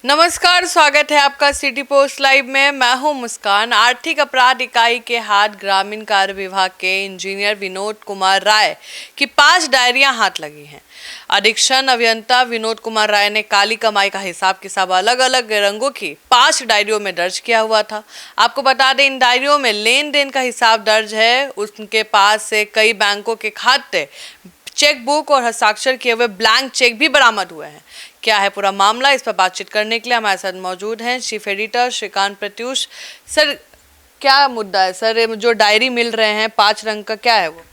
नमस्कार, स्वागत है आपका सिटी पोस्ट लाइव में। मैं हूं मुस्कान। आर्थिक अपराध इकाई के हाथ ग्रामीण कार्य विभाग के इंजीनियर विनोद कुमार राय की 5 डायरियां हाथ लगी हैं। अधीक्षण अभियंता विनोद कुमार राय ने काली कमाई का हिसाब किताब अलग अलग रंगों की 5 डायरियों में दर्ज किया हुआ था। आपको बता दें, इन डायरियों में लेन देन का हिसाब दर्ज है। उनके पास से कई बैंकों के खाते, चेक बुक और हस्ताक्षर किए हुए ब्लैंक चेक भी बरामद हुए हैं। क्या है पूरा मामला, इस पर बातचीत करने के लिए हमारे साथ मौजूद हैं chief editor Shrikant Pratyush. Sir, क्या मुद्दा है सर? जो डायरी मिल रहे हैं 5 रंग का, क्या है वो?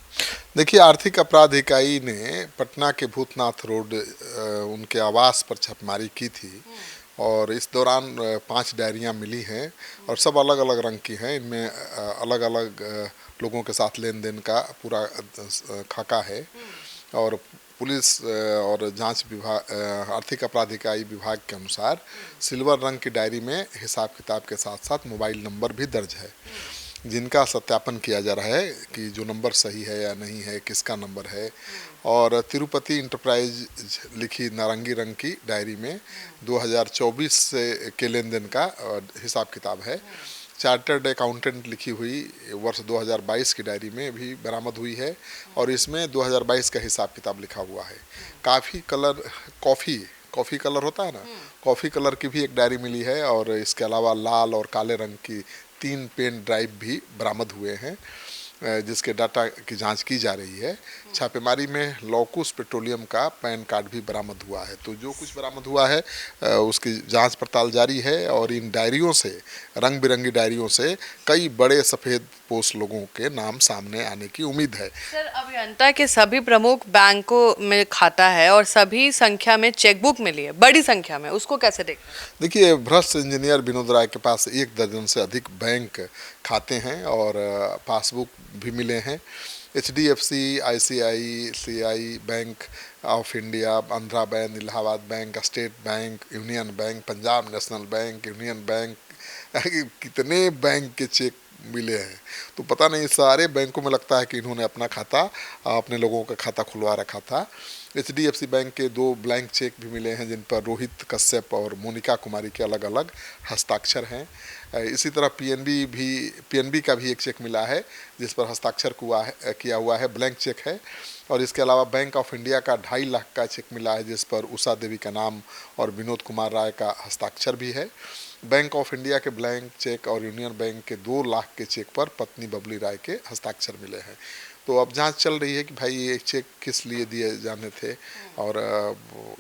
देखिए, आर्थिक अपराध इकाई ने पटना के भूतनाथ रोड उनके आवास पर छापेमारी की थी और इस दौरान 5 डायरियां मिली हैं और सब अलग अलग रंग की हैं। इनमें अलग अलग लोगों के साथ लेन देन का पूरा खाका है और पुलिस और जांच विभाग, आर्थिक अपराध इकाई विभाग के अनुसार सिल्वर रंग की डायरी में हिसाब किताब के साथ साथ मोबाइल नंबर भी दर्ज है, जिनका सत्यापन किया जा रहा है कि जो नंबर सही है या नहीं है, किसका नंबर है। और तिरुपति इंटरप्राइज लिखी नारंगी रंग की डायरी में 2024 से के लेन देन का हिसाब किताब है। चार्टर्ड अकाउंटेंट लिखी हुई वर्ष 2022 की डायरी में भी बरामद हुई है और इसमें 2022 का हिसाब किताब लिखा हुआ है। कॉफ़ी कलर होता है ना, कॉफ़ी कलर की भी एक डायरी मिली है और इसके अलावा लाल और काले रंग की 3 पेन ड्राइव भी बरामद हुए हैं, जिसके डाटा की जांच की जा रही है। छापेमारी में लॉकुस पेट्रोलियम का पैन कार्ड भी बरामद हुआ है। तो जो कुछ बरामद हुआ है उसकी जांच पड़ताल जारी है और इन डायरियों से, रंग बिरंगी डायरियों से कई बड़े सफ़ेद पोस्ट लोगों के नाम सामने आने की उम्मीद है। सर, अभियंता के सभी प्रमुख बैंकों में खाता है और सभी संख्या में चेकबुक मिली है, बड़ी संख्या में, उसको कैसे देखें? देखिए, भ्रष्ट इंजीनियर विनोद राय के पास 1 दर्जन से अधिक बैंक खाते हैं और पासबुक भी मिले हैं। HDFC, ICICI bank of India, Andhra bank, Allahabad bank, state bank, union bank, Punjab national bank, union bank, कितने बैंक के चेक मिले हैं। तो पता नहीं, सारे बैंकों में लगता है कि इन्होंने अपना खाता, अपने लोगों का खाता खुलवा रखा था। HDFC बैंक के 2 ब्लैंक चेक भी मिले हैं जिन पर रोहित कश्यप और मोनिका कुमारी के अलग अलग हस्ताक्षर हैं। इसी तरह PNB का भी एक चेक मिला है जिस पर हस्ताक्षर किया हुआ है, ब्लैंक चेक है। और इसके अलावा बैंक ऑफ इंडिया का 2.5 लाख का चेक मिला है जिस पर उषा देवी का नाम और विनोद कुमार राय का हस्ताक्षर भी है। बैंक ऑफ इंडिया के ब्लैंक चेक और यूनियन बैंक के 2 लाख के चेक पर पत्नी बबली राय के हस्ताक्षर मिले हैं। तो अब जांच चल रही है कि भाई ये चेक किस लिए दिए जाने थे और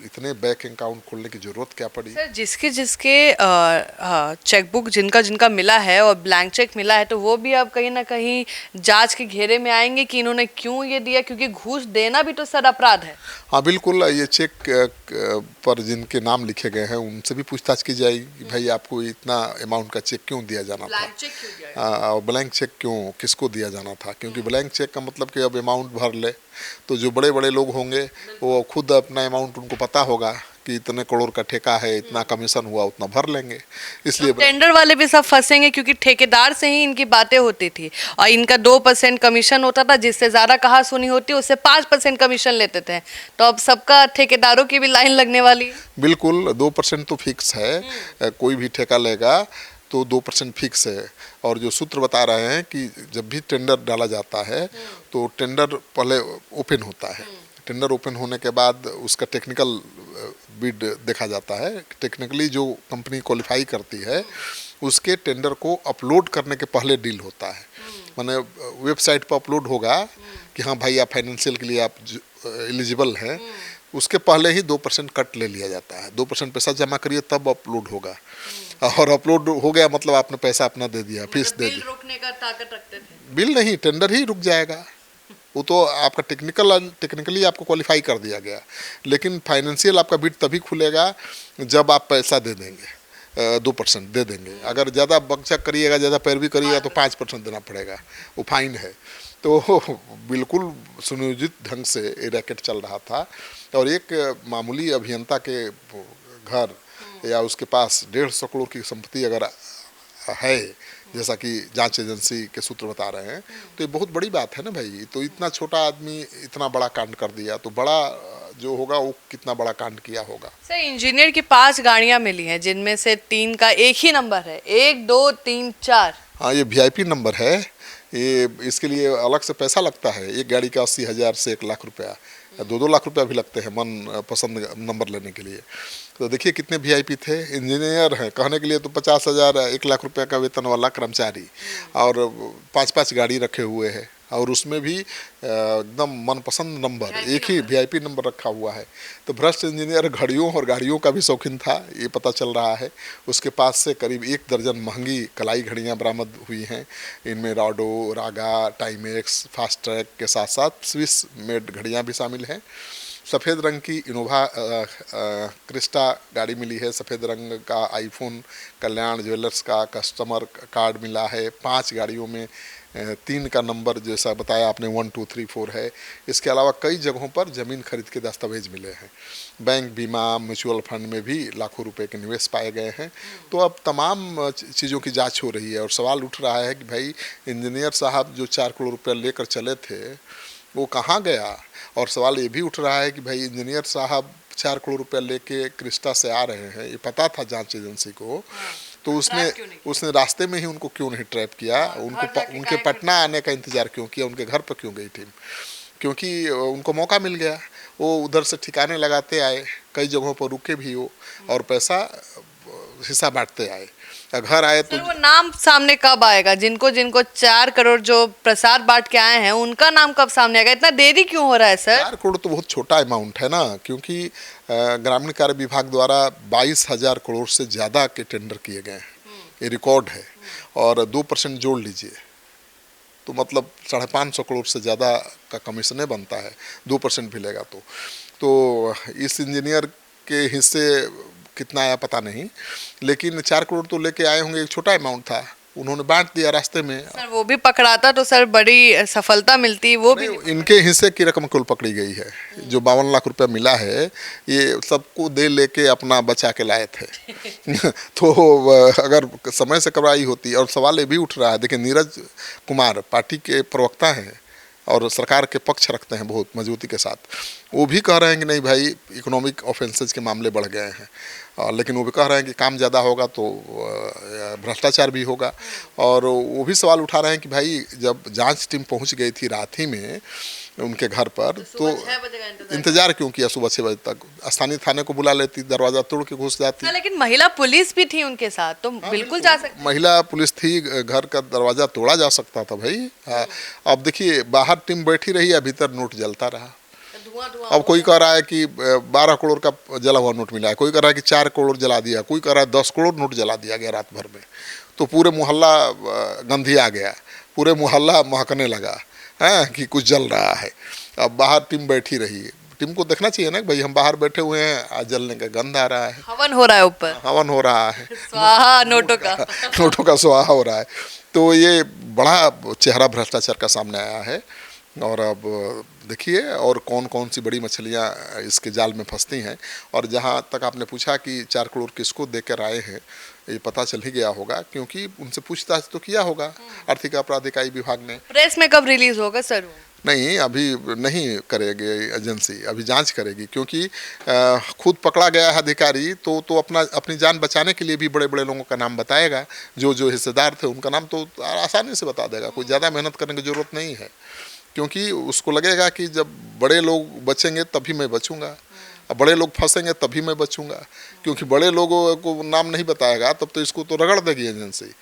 इतने बैंक अकाउंट खोलने की जरूरत क्या पड़ी। सर, जिसके जिसके चेकबुक जिनका जिनका मिला है और ब्लैंक चेक मिला है, तो वो भी अब कहीं ना कहीं जांच के घेरे में आएंगे कि इन्होंने क्यों ये दिया, क्योंकि घूस देना भी तो सर अपराध है। हाँ बिल्कुल, ये चेक पर जिनके नाम लिखे गए हैं उनसे भी पूछताछ की जाएगी कि भाई आपको इतना अमाउंट का चेक क्यों दिया जाना था, ब्लैंक चेक क्यों दिया? और ब्लैंक चेक क्यों, किसको दिया जाना था। क्योंकि ब्लैंक चेक का मतलब कि अब अमाउंट भर ले, तो जो बड़े बड़े लोग होंगे वो खुद अपना अमाउंट उनको पता होगा कि इतने करोड़ का ठेका है, इतना कमीशन हुआ, उतना भर लेंगे। इसलिए टेंडर वाले भी सब फंसेंगे क्योंकि ठेकेदार से ही इनकी बातें होती थी और इनका 2% कमीशन होता था, जिससे ज़्यादा कहा सुनी होती उससे 5% कमीशन लेते थे। तो अब सबका ठेकेदारों की भी लाइन लगने वाली है। बिल्कुल, 2% तो फिक्स है। कोई भी ठेका लेगा तो 2% फिक्स है। और जो सूत्र बता रहे हैं कि जब भी टेंडर डाला जाता है तो टेंडर पहले ओपन होता है। टेंडर ओपन होने के बाद उसका टेक्निकल बिड देखा जाता है। टेक्निकली जो कंपनी क्वालिफाई करती है उसके टेंडर को अपलोड करने के पहले डील होता है। माने वेबसाइट पर अपलोड होगा कि हाँ भाई आप फाइनेंशियल के लिए आप एलिजिबल हैं, उसके पहले ही 2% कट ले लिया जाता है। 2% पैसा जमा करिए तब अपलोड होगा और अपलोड हो गया मतलब आपने पैसा अपना दे दिया, फीस दे दी। बिल रोकने का ताकत रखते थे? बिल नहीं, टेंडर ही रुक जाएगा। वो तो आपका टेक्निकली आपको क्वालिफाई कर दिया गया, लेकिन फाइनेंशियल आपका बिड तभी खुलेगा जब आप पैसा दे देंगे, 2% दे देंगे। अगर ज़्यादा बकझक करिएगा, ज़्यादा पैरवी करिएगा तो 5% देना पड़ेगा, वो फाइन है। तो बिल्कुल सुनियोजित ढंग से ये रैकेट चल रहा था और एक मामूली अभियंता के घर या उसके पास 150 करोड़ की संपत्ति अगर है, जैसा कि जांच एजेंसी के सूत्र बता रहे हैं, तो ये बहुत बड़ी बात है ना भाई। तो इतना छोटा आदमी इतना बड़ा कांड कर दिया, तो बड़ा जो होगा वो कितना बड़ा कांड किया होगा। सर, इंजीनियर की 5 गाड़ियां मिली हैं जिनमें से 3 का एक ही नंबर है, 1 2 3 4। हाँ, ये वीआईपी नंबर है। ये इसके लिए अलग से पैसा लगता है। एक गाड़ी का 80,000 से 1 लाख रुपया, 2-2 लाख रुपया भी लगते हैं मन पसंद नंबर लेने के लिए। तो देखिए कितने वीआईपी थे। इंजीनियर हैं कहने के लिए तो 50,000 1 लाख रुपया का वेतन वाला कर्मचारी, और 5-5 गाड़ी रखे हुए हैं, और उसमें भी एकदम मनपसंद नंबर, एक ही वीआईपी नंबर रखा हुआ है। तो भ्रष्ट इंजीनियर घड़ियों और गाड़ियों का भी शौकीन था, ये पता चल रहा है। उसके पास से करीब 1 दर्जन महंगी कलाई घड़ियां बरामद हुई हैं। इनमें राडो, रागा, टाइमेक्स, फास्ट ट्रैक के साथ साथ स्विस मेड घड़ियां भी शामिल हैं। सफ़ेद रंग की इनोवा क्रिस्टा गाड़ी मिली है। सफ़ेद रंग का आईफोन कल्याण ज्वेलर्स का कस्टमर कार्ड मिला है। 5 गाड़ियों में 3 का नंबर जैसा बताया आपने 1 2 3 4 है। इसके अलावा कई जगहों पर ज़मीन खरीद के दस्तावेज मिले हैं। बैंक, बीमा, म्यूचुअल फंड में भी लाखों रुपए के निवेश पाए गए हैं। तो अब तमाम चीज़ों की जांच हो रही है, और सवाल उठ रहा है कि भाई इंजीनियर साहब जो 4 करोड़ रुपया लेकर चले थे वो कहाँ गया। और सवाल ये भी उठ रहा है कि भाई इंजीनियर साहब 4 करोड़ रुपया लेके क्रिस्टा से आ रहे हैं, ये पता था जांच एजेंसी को, तो उसने रास्ते में ही उनको क्यों नहीं ट्रैप किया, उनके पटना आने का इंतजार क्यों किया, उनके घर पर क्यों गई टीम। क्योंकि उनको मौका मिल गया, वो उधर से ठिकाने लगाते आए, कई जगहों पर रुके भी हो, और पैसा हिस्सा बांटते आए। घर आए तो सर, वो नाम सामने कब आएगा? जिनको जिनको 4 करोड़ जो प्रसाद बांट के आए हैं उनका नाम कब सामने आएगा? इतना देरी क्यों हो रहा है सर? 4 करोड़ तो बहुत छोटा अमाउंट है ना, क्योंकि ग्रामीण कार्य विभाग द्वारा 22,000 करोड़ से ज़्यादा के टेंडर किए गए हैं, ये रिकॉर्ड है। और 2% जोड़ लीजिए तो मतलब 550 करोड़ से ज़्यादा का कमीशन बनता है, 2% भी लेगा तो इस इंजीनियर के हिस्से कितना आया पता नहीं, लेकिन 4 करोड़ तो लेके आए होंगे। एक छोटा अमाउंट था, उन्होंने बांट दिया रास्ते में। सर, वो भी पकड़ाता तो सर बड़ी सफलता मिलती, वो भी इनके हिस्से की रकम कुल पकड़ी गई है। जो 52 लाख रुपया मिला है ये सबको दे लेके अपना बचा के लाए थे। तो अगर समय से कार्रवाई होती। और सवाल ये भी उठ रहा है, देखिए नीरज कुमार पार्टी के प्रवक्ता हैं और सरकार के पक्ष रखते हैं बहुत मजबूती के साथ। वो भी कह रहे हैं कि नहीं भाई इकोनॉमिक ऑफेंसेज के मामले बढ़ गए हैं, लेकिन वो भी कह रहे हैं कि काम ज़्यादा होगा तो भ्रष्टाचार भी होगा। और वो भी सवाल उठा रहे हैं कि भाई जब जांच टीम पहुंच गई थी रात ही में उनके घर पर, तो इंतजार क्यों किया सुबह 6 बजे तक? स्थानीय थाने को बुला लेती, दरवाज़ा तोड़ के घुस जाती। लेकिन महिला पुलिस भी थी उनके साथ, तो बिल्कुल जा सकती। महिला पुलिस थी, घर का दरवाज़ा तोड़ा जा सकता था भाई। अब देखिए बाहर टीम बैठी रही है, भीतर नोट जलता रहा। अब कोई कह रहा है कि 12 करोड़ का जला हुआ नोट मिला है, कोई कह रहा है कि 4 करोड़ जला दिया, कोई कह रहा है 10 करोड़ नोट जला दिया गया रात भर में। तो पूरे मोहल्ला गंधी आ गया, पूरे मोहल्ला महकने लगा है कि कुछ जल रहा है। अब बाहर टीम बैठी रही, टीम को देखना चाहिए ना भाई हम बाहर बैठे हुए हैं, आज जलने का गंध आ रहा है, हवन हो रहा है, ऊपर हवन हो रहा है, स्वाहा नोटों का नोटों का स्वाहा हो रहा है। तो ये बड़ा चेहरा भ्रष्टाचार का सामने आया है। और अब देखिए और कौन कौन सी बड़ी मछलियाँ इसके जाल में फंसती हैं। और जहाँ तक आपने पूछा कि 4 करोड़ किसको देकर आए हैं, ये पता चल ही गया होगा, क्योंकि उनसे पूछताछ तो किया होगा आर्थिक अपराध इकाई विभाग ने। प्रेस में कब रिलीज होगा सर? नहीं, अभी नहीं करेगी एजेंसी, अभी जांच करेगी, क्योंकि खुद पकड़ा गया है अधिकारी तो अपनी जान बचाने के लिए भी बड़े बड़े लोगों का नाम बताएगा। जो हिस्सेदार थे उनका नाम तो आसानी से बता देगा, कोई ज़्यादा मेहनत करने की ज़रूरत नहीं है। क्योंकि उसको लगेगा कि जब बड़े लोग बचेंगे तभी मैं बचूंगा, अब बड़े लोग फंसेंगे तभी मैं बचूंगा। क्योंकि बड़े लोगों को नाम नहीं बताएगा तब तो इसको तो रगड़ देगी एजेंसी।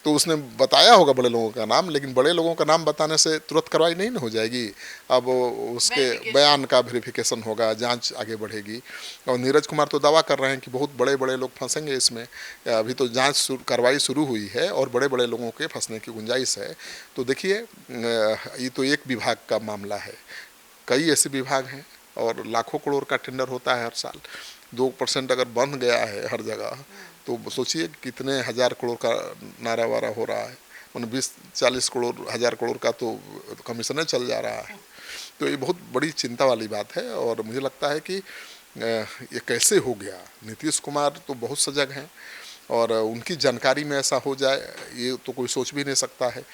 तो उसने बताया होगा बड़े लोगों का नाम, लेकिन बड़े लोगों का नाम बताने से तुरंत कार्रवाई नहीं ना हो जाएगी। अब उसके बयान का वेरिफिकेशन होगा, जांच आगे बढ़ेगी। और नीरज कुमार तो दावा कर रहे हैं कि बहुत बड़े बड़े लोग फंसेंगे इसमें। अभी तो जांच कार्रवाई शुरू हुई है और बड़े बड़े लोगों के फंसने की गुंजाइश है। तो देखिए ये तो एक विभाग का मामला है, कई ऐसे विभाग हैं और लाखों करोड़ का टेंडर होता है हर साल। 2% अगर बंद गया है हर जगह तो सोचिए कितने हज़ार करोड़ का नारा वारा हो रहा है। 20-40 करोड़ 1000 करोड़ का तो कमीशन चल जा रहा है। तो ये बहुत बड़ी चिंता वाली बात है। और मुझे लगता है कि ये कैसे हो गया। नीतीश कुमार तो बहुत सजग हैं और उनकी जानकारी में ऐसा हो जाए ये तो कोई सोच भी नहीं सकता है।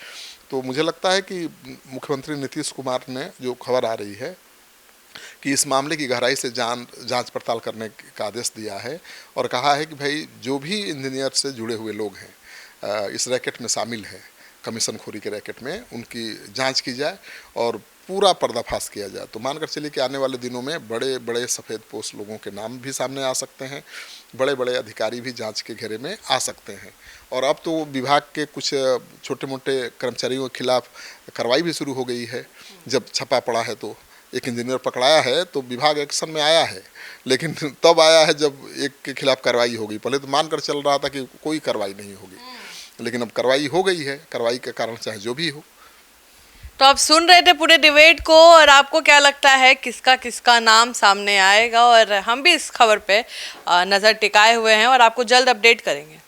तो मुझे लगता है कि मुख्यमंत्री नीतीश कुमार ने जो खबर आ रही है कि इस मामले की गहराई से जांच पड़ताल करने का आदेश दिया है और कहा है कि भाई जो भी इंजीनियर से जुड़े हुए लोग हैं इस रैकेट में शामिल है, कमीशन खोरी के रैकेट में, उनकी जांच की जाए और पूरा पर्दाफाश किया जाए। तो मानकर चलिए कि आने वाले दिनों में बड़े बड़े सफ़ेद पोश लोगों के नाम भी सामने आ सकते हैं, बड़े बड़े अधिकारी भी जांच के घेरे में आ सकते हैं। और अब तो विभाग के कुछ छोटे मोटे कर्मचारियों के खिलाफ कार्रवाई भी शुरू हो गई है। जब छपा पड़ा है तो एक इंजीनियर पकड़ाया है तो विभाग एक्शन में आया है, लेकिन तब आया है जब एक के खिलाफ कार्रवाई हो गई। पहले तो मानकर चल रहा था कि कोई कार्रवाई नहीं होगी, लेकिन अब कार्रवाई हो गई है। कार्रवाई के कारण चाहे जो भी हो। तो आप सुन रहे थे पूरे डिबेट को, और आपको क्या लगता है किसका किसका नाम सामने आएगा? और हम भी इस खबर पे नज़र टिकाए हुए हैं और आपको जल्द अपडेट करेंगे।